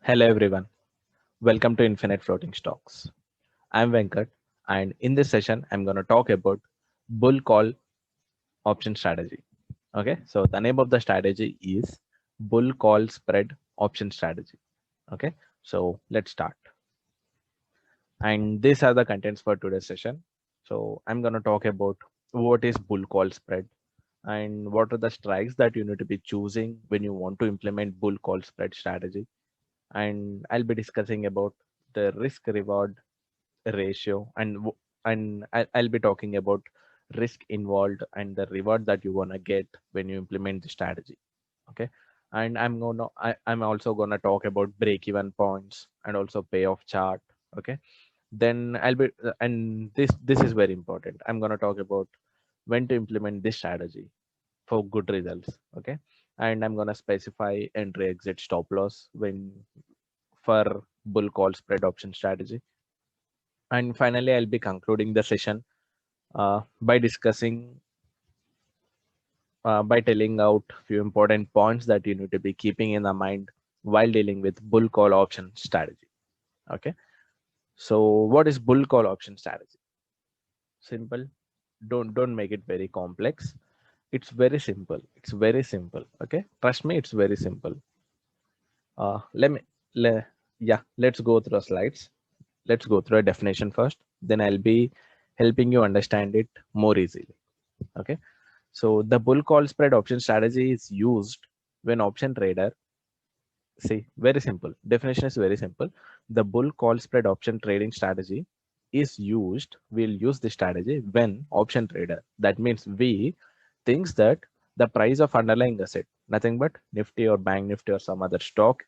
Hello everyone, welcome to Infinite Floating Stocks. I'm Venkat, and in this session, I'm going to talk about bull call option strategy. Okay, so the name of the strategy is bull call spread option strategy. Okay, so let's start. And these are the contents for today's session. So I'm going to talk about what is bull call spread and what are the strikes that you need to be choosing when you want to implement bull call spread strategy. And I'll be discussing about the risk reward ratio and I'll be talking about risk involved and the reward that you're gonna get when you implement the strategy. Okay, and I'm also gonna talk about break even points and also payoff chart. Okay, then I'll be and this is very important. I'm gonna talk about when to implement this strategy for good results. Okay, and I'm gonna specify entry exit stop loss when for bull call spread option strategy. And finally, I'll be concluding the session by discussing, by telling out few important points that you need to be keeping in the mind while dealing with bull call option strategy. Okay. So what is bull call option strategy? Simple. Don't make it very complex. It's very simple. It's very simple. Okay. Trust me, it's very simple. Let me, yeah, let's go through the slides. Let's go through a definition first. Then I'll be helping you understand it more easily. Okay. So the bull call spread option strategy is used when option trader, see, very simple. Definition is very simple. The bull call spread option trading strategy is used, we'll use the strategy when option trader, that means we thinks that the price of underlying asset, nothing but Nifty or Bank Nifty or some other stock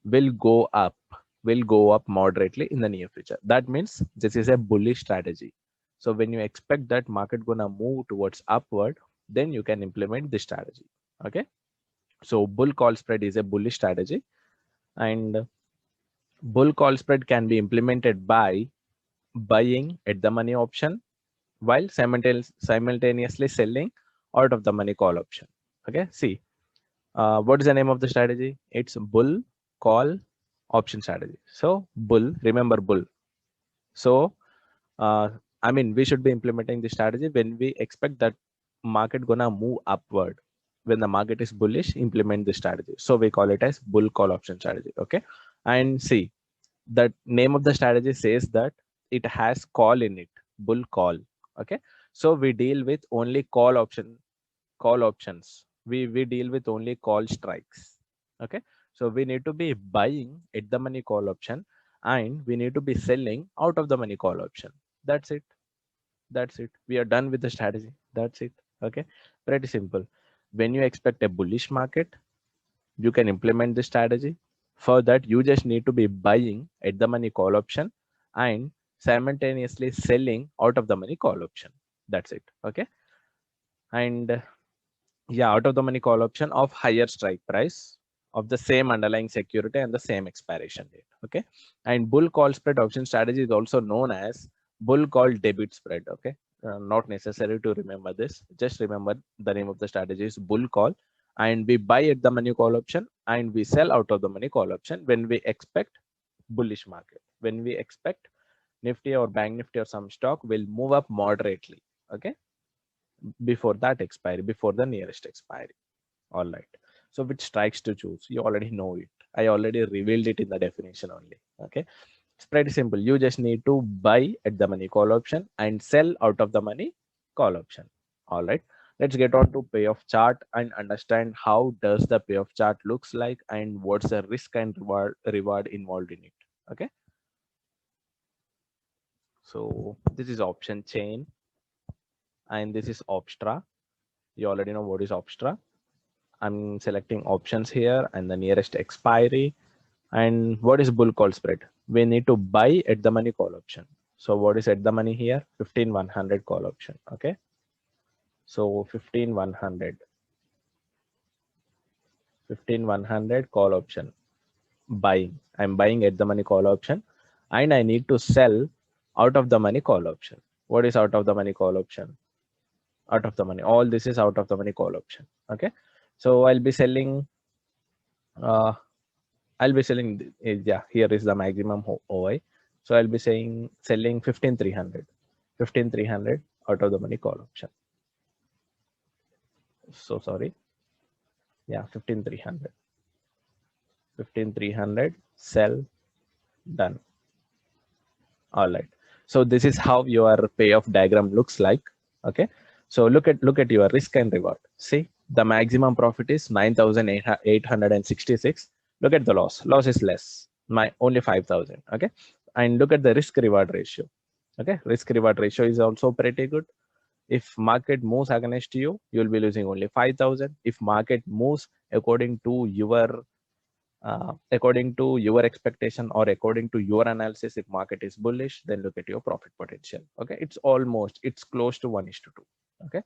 will go up, will go up moderately in the near future. That means this is a bullish strategy. So when you expect that market gonna move towards upward, then you can implement this strategy. Okay. So bull call spread is a bullish strategy, and bull call spread can be implemented by buying at the money option while simultaneously selling out of the money call option. Okay. See, what is the name of the strategy? It's bull call option strategy. So bull, remember bull. So I mean, we should be implementing this strategy when we expect that market gonna move upward. When the market is bullish, implement this strategy. So we call it as bull call option strategy. Okay, and see, the name of the strategy says that it has call in it, bull call. Okay, so we deal with only call options. We deal with only call strikes. Okay, so we need to be buying at the money call option, and we need to be selling out of the money call option. That's it. That's it. We are done with the strategy. That's it. Okay, pretty simple. When you expect a bullish market, you can implement the strategy. For that, you just need to be buying at the money call option and simultaneously selling out of the money call option. That's it. Okay, and yeah, out of the money call option of higher strike price of the same underlying security and the same expiration date. Okay, and bull call spread option strategy is also known as bull call debit spread. Okay, not necessary to remember this, just remember the name of the strategy is bull call, and we buy at the money call option and we sell out of the money call option when we expect bullish market, when we expect Nifty or Bank Nifty or some stock will move up moderately. Okay, before that expiry, before the nearest expiry. All right. So which strikes to choose? You already know it. I already revealed it in the definition only. Okay. It's pretty simple. You just need to buy at the money call option and sell out of the money call option. All right. Let's get on to payoff chart and understand how does the payoff chart looks like and what's the risk and reward involved in it. Okay. So this is option chain and this is Opstra. You already know what is Opstra. I'm selecting options here and the nearest expiry. And what is bull call spread? We need to buy at the money call option. So what is at the money here? 15100 call option. Okay. So 15100 call option buying. I'm buying at the money call option and I need to sell out of the money call option. What is out of the money call option? Out of the money. All this is out of the money call option. Okay. So I'll be selling uh, I'll be selling, yeah, here is the maximum OI. So I'll be saying selling 15,300, 15,300 out of the money call option. So sorry. Yeah, 15,300, 15,300 sell, done. All right. So this is how your payoff diagram looks like. Okay. So look at your risk and reward. See, the maximum profit is 9,866. Look at the loss. Loss is less. My only 5,000. Okay. And look at the risk reward ratio. Okay. Risk reward ratio is also pretty good. If market moves against you, you'll be losing only 5,000. If market moves according to your expectation or according to your analysis, if market is bullish, then look at your profit potential. Okay, it's close to 1:2. Okay,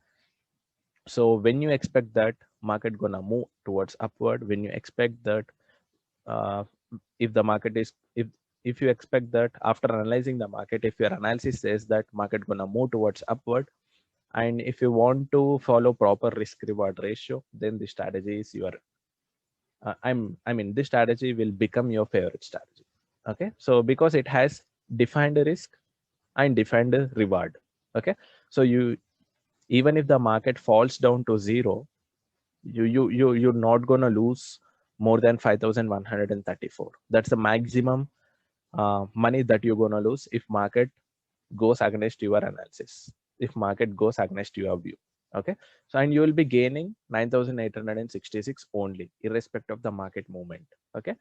so when you expect that market gonna move towards upward, when you expect that uh, if the market is if you expect that after analyzing the market, if your analysis says that market gonna move towards upward, and if you want to follow proper risk reward ratio, then the strategy is your I mean, this strategy will become your favorite strategy. Okay, so because it has defined a risk and defined a reward. Okay, so you, even if the market falls down to zero, you're not gonna lose more than 5,134. That's the maximum money that you're gonna lose if market goes against your analysis, if market goes against your view. Okay, so and you will be gaining 9,866 only, irrespective of the market movement. Okay,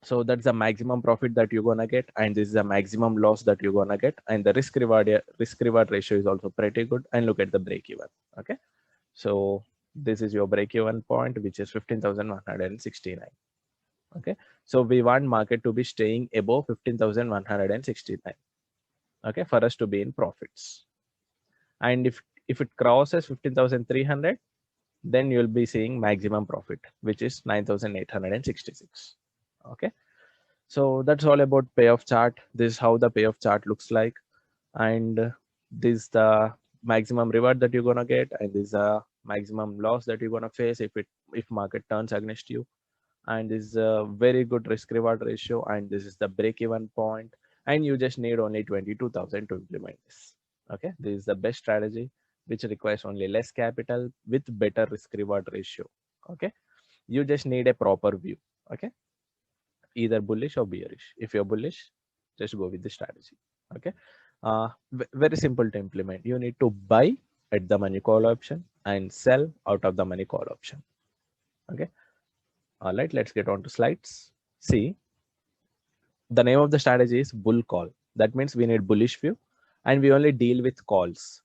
so that's the maximum profit that you're gonna get, and this is the maximum loss that you're gonna get, and the risk reward ratio is also pretty good. And look at the break even. Okay, so this is your break even point, which is 15,169. Okay, so we want market to be staying above 15,169. Okay, for us to be in profits. And if it crosses 15,300, then you'll be seeing maximum profit, which is 9,866. Okay, so that's all about payoff chart. This is how the payoff chart looks like, and this is the maximum reward that you're gonna get, and this is the maximum loss that you're gonna face if market turns against you. And this is a very good risk reward ratio, and this is the break even point, and you just need only 22,000 to implement this. Okay, this is the best strategy which requires only less capital with better risk reward ratio. Okay, you just need a proper view. Okay, either bullish or bearish. If you're bullish, just go with the strategy. Okay, very simple to implement. You need to buy at the money call option and sell out of the money call option. Okay, all right, let's get on to slides. See, the name of the strategy is bull call. That means we need bullish view, and we only deal with calls.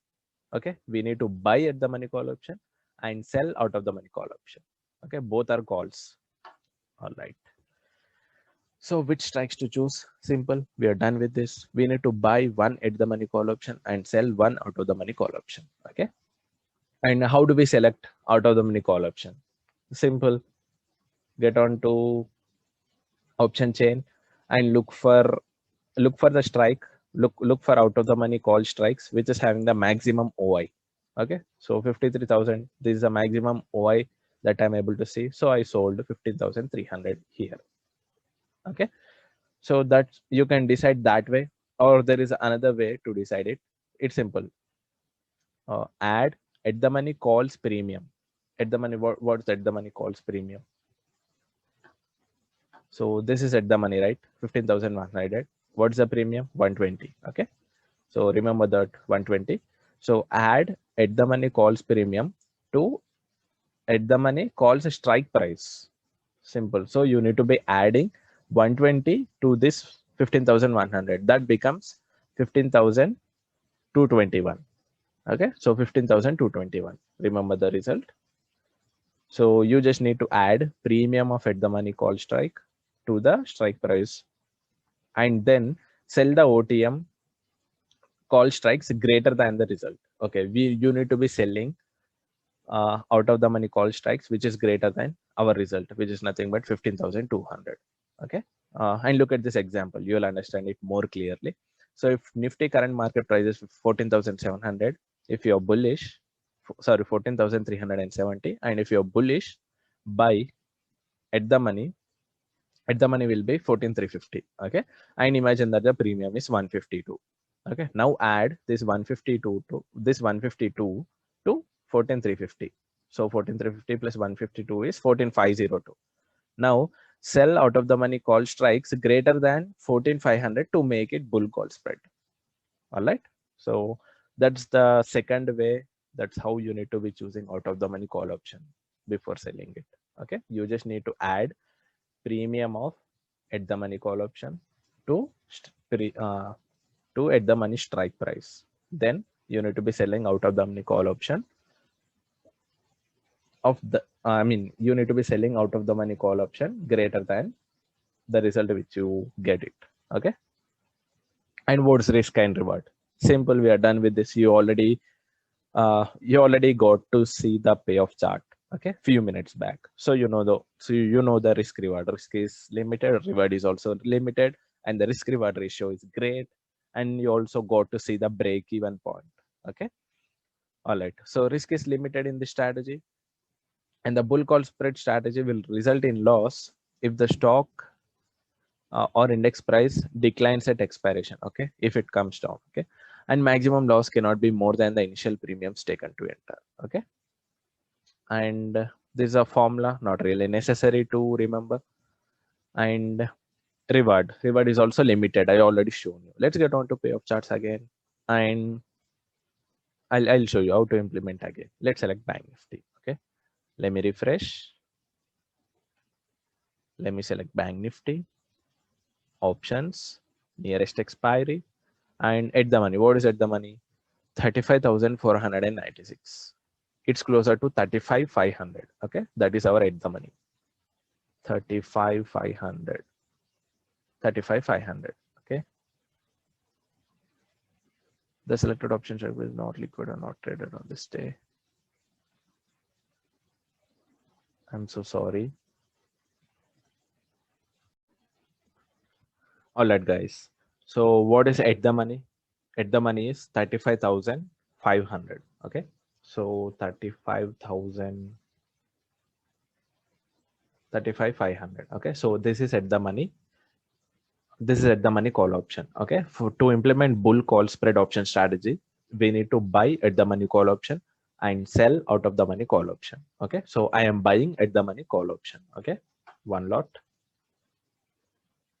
Okay, we need to buy at the money call option and sell out of the money call option. Okay, both are calls. All right. So which strikes to choose? Simple. We are done with this. We need to buy one at the money call option and sell one out of the money call option. Okay. And how do we select out of the money call option? Simple. Get on to option chain and look for the strike. Look for out of the money call strikes, which is having the maximum OI. Okay. So 53,000. This is the maximum OI that I'm able to see. So I sold 15,300 here. Okay, so that you can decide that way, or there is another way to decide it. It's simple. Add at the money calls premium. At the money, what's at the money calls premium? So this is at the money, right? 15,100. What's the premium? 120. Okay, so remember that 120. So add at the money calls premium to at the money calls strike price. Simple. So you need to be adding 120 to this 15,100. That becomes 15,221. Okay, so 15,221. Remember the result. So you just need to add premium of at the money call strike to the strike price, and then sell the OTM call strikes greater than the result. Okay, you need to be selling out of the money call strikes which is greater than our result, which is nothing but 15,200. Okay, and look at this example, you will understand it more clearly. So if Nifty current market price is 14,700, if you're bullish, sorry, 14,370, and if you're bullish, buy at the money at the money will be 14,350. Okay, and imagine that the premium is 152. Okay, now add this 152 to this 152 to 14,350. So 14,350 plus 152 is 14,502. Now sell out of the money call strikes greater than 14,500 to make it bull call spread. All right, so that's the second way. That's how you need to be choosing out of the money call option before selling it. Okay, you just need to add premium of at the money call option to to at the money strike price. Then you need to be selling out of the money call option of the you need to be selling out of the money call option greater than the result which you get it. Okay, and what's risk and reward? Simple, we are done with this. You already got to see the payoff chart, okay, few minutes back. So you know the risk reward. Risk is limited, reward is also limited, and the risk reward ratio is great. And you also got to see the break even point. Okay, all right, so risk is limited in the strategy, and the bull call spread strategy will result in loss if the stock or index price declines at expiration. Okay, if it comes down. Okay, and maximum loss cannot be more than the initial premiums taken to enter. Okay, and this is a formula, not really necessary to remember. And reward is also limited. I already shown you. Let's get on to payoff charts again, and I'll show you how to implement again. Let's select Bank Nifty. Okay, let me refresh. Let me select Bank Nifty, options, nearest expiry, and at the money. What is at the money? 35,496. It's closer to 35,500. Okay, that is our at the money. 35,500. 35,500. Okay. The selected option share is not liquid or not traded on this day. I'm so sorry. All right, guys. So what is at the money? At the money is 35,500. Okay. So 35,500. Okay. So this is at the money. This is at the money call option. Okay, to implement bull call spread option strategy, we need to buy at the money call option and sell out of the money call option. Okay, so I am buying at the money call option. Okay, one lot,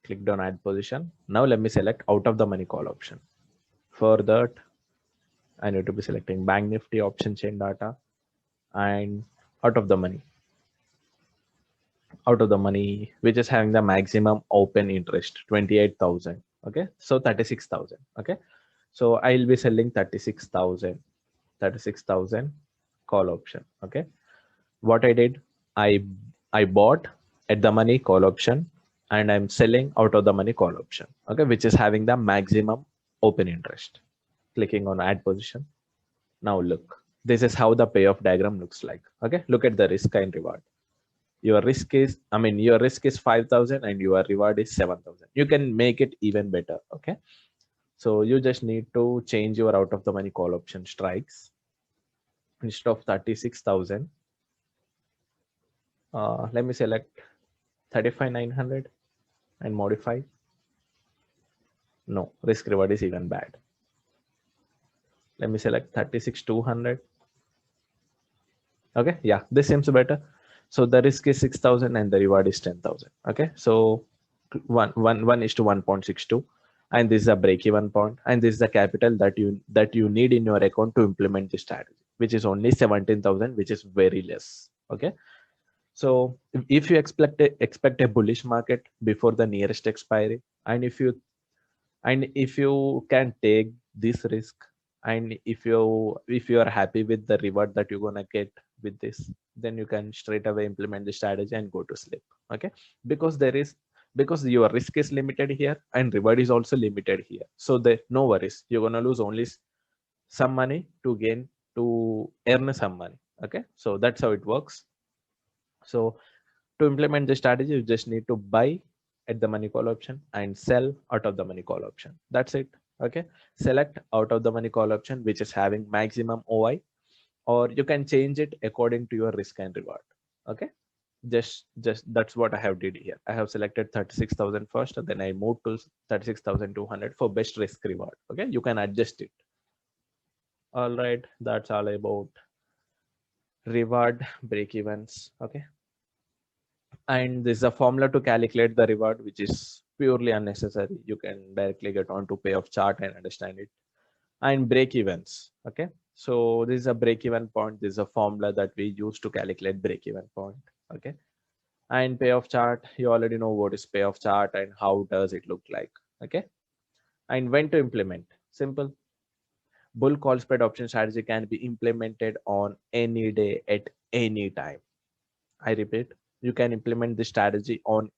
clicked on add position. Now let me select out of the money call option. For that, I need to be selecting Bank Nifty option chain data and out of the money. Out of the money, which is having the maximum open interest, 28,000. Okay, so 36,000. Okay, so I'll be selling 36,000 call option. Okay, what I did, I bought at the money call option and I'm selling out of the money call option. Okay, which is having the maximum open interest. Clicking on add position. Now look, this is how the payoff diagram looks like. Okay, look at the risk and reward. Your risk is 5,000 and your reward is 7,000. You can make it even better. Okay, so you just need to change your out of the money call option strikes. Instead of 36,000, let me select 35,900 and modify. No, risk reward is even bad. Let me select 36,200. Okay, yeah, this seems better. So the risk is 6,000 and the reward is 10,000. Okay, so 1:1.62, and this is a break-even point, and this is the capital that you need in your account to implement the strategy, which is only 17,000, which is very less. Okay, so if you expect a bullish market before the nearest expiry, and if you can take this risk, and if you are happy with the reward that you're gonna get with this, then you can straight away implement the strategy and go to sleep. Okay, because your risk is limited here and reward is also limited here, so there no worries, you're gonna lose only some money to earn some money. Okay, so that's how it works. So to implement the strategy, you just need to buy at the money call option and sell out of the money call option. That's it. Okay, select out of the money call option which is having maximum OI, or you can change it according to your risk and reward. Okay, just that's what I have did here. I have selected 36,000 first, and then I moved to 36,200 for best risk reward. Okay, you can adjust it. All right, that's all about reward break evens. Okay, and there's a formula to calculate the reward, which is purely unnecessary. You can directly get onto payoff chart and understand it. And break evens. Okay, so this is a break even point. This is a formula that we use to calculate break even point. Okay, and payoff chart, you already know what is payoff chart and how does it look like. Okay, and when to implement. Simple. Bull call spread option strategy can be implemented on any day at any time. I repeat, you can implement this strategy on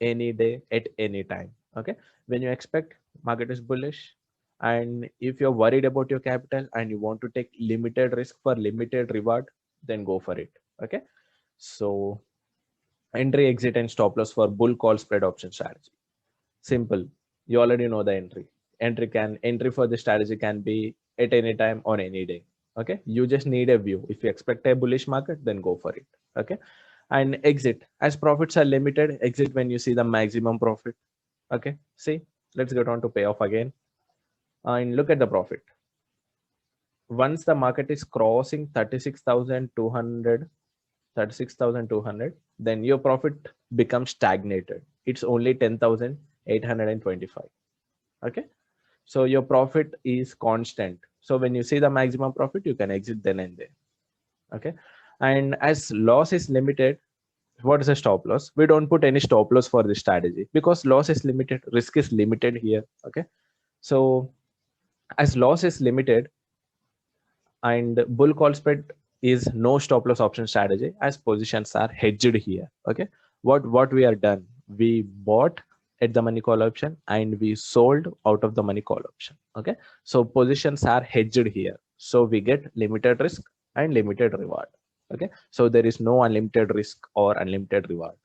any day at any time. Okay, when you expect market is bullish, and if you're worried about your capital and you want to take limited risk for limited reward, then go for it. Okay, so entry, exit, and stop loss for bull call spread option strategy. Simple. You already know the entry. Entry for the strategy can be at any time on any day. Okay. You just need a view. If you expect a bullish market, then go for it. Okay. And exit, as profits are limited, exit when you see the maximum profit. Okay. See, let's get on to payoff again. And look at the profit. Once the market is crossing 36,200, 36,200, then your profit becomes stagnated. It's only 10,825. Okay, so your profit is constant. So when you see the maximum profit, you can exit then and there. Okay, and as loss is limited, what is a stop loss? We don't put any stop loss for this strategy because loss is limited, risk is limited here. Okay, so as loss is limited and bull call spread is no stop loss option strategy, as positions are hedged here. Okay, what we are done, we bought at the money call option and we sold out of the money call option. Okay, so positions are hedged here, so we get limited risk and limited reward. Okay, so there is no unlimited risk or unlimited reward,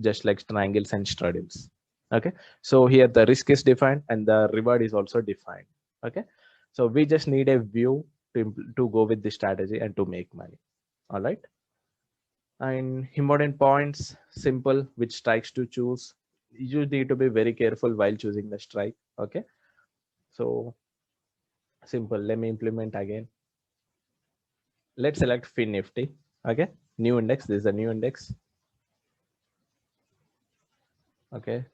just like triangles and straddles. Okay, so here the risk is defined and the reward is also defined. Okay, so we just need a view to go with the strategy and to make money. All right, and important points, simple, which strikes to choose. You need to be very careful while choosing the strike. Okay, so simple, let me implement again. Let's select fin nifty. Okay, new index, this is a new index. Okay,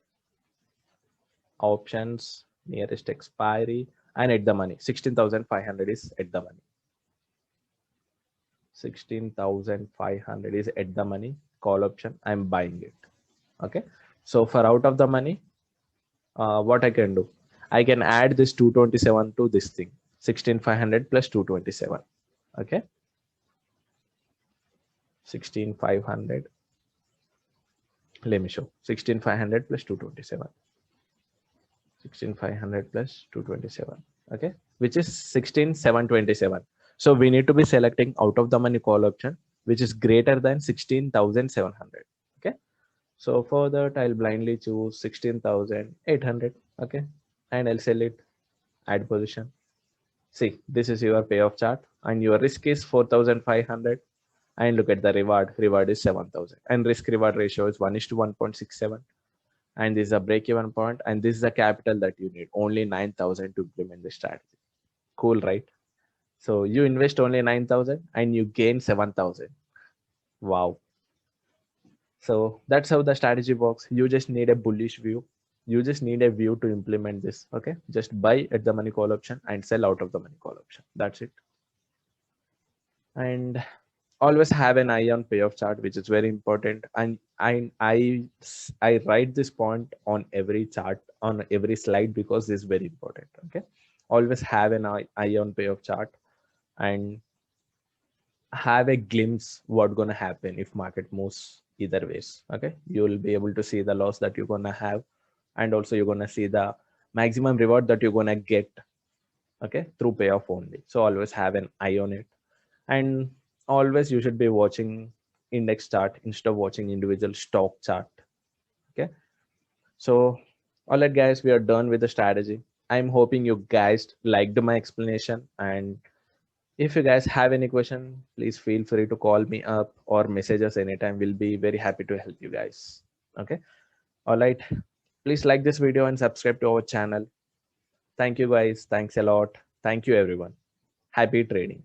options, nearest expiry, and at the money 16,500 is at the money. 16,500 is at the money, call option, I'm buying it. Okay, so for out of the money, what I can do, I can add this 227 to this thing, 16,500 plus 227. Okay, 16,500, let me show, 16,500 plus 227, 16,500 plus 227. Okay, which is 16,727. So we need to be selecting out of the money call option, which is greater than 16,700. Okay, so for that, I'll blindly choose 16,800. Okay, and I'll sell it, add position. See, this is your payoff chart and your risk is 4,500. And look at the reward. Reward is 7,000 and risk reward ratio is 1:1.67. And this is a break even point. And this is the capital that you need, only 9,000 to implement the strategy. Cool, right? So you invest only 9,000 and you gain 7,000. Wow. So that's how the strategy works. You just need a bullish view. You just need a view to implement this. Okay, just buy at the money call option and sell out of the money call option. That's it. And always have an eye on payoff chart, which is very important. And I write this point on every chart, on every slide, because this is very important. Okay, always have an eye on payoff chart and have a glimpse what gonna happen if market moves either ways. Okay, you will be able to see the loss that you're gonna have, and also you're gonna see the maximum reward that you're gonna get, okay, through payoff only. So always have an eye on it, and always you should be watching index chart instead of watching individual stock chart. Okay, so all right guys, we are done with the strategy. I'm hoping you guys liked my explanation, and If you guys have any question, please feel free to call me up or message us anytime. We'll be very happy to help you guys. Okay. All right. Please like this video and subscribe to our channel. Thank you guys. Thanks a lot. Thank you everyone. Happy trading.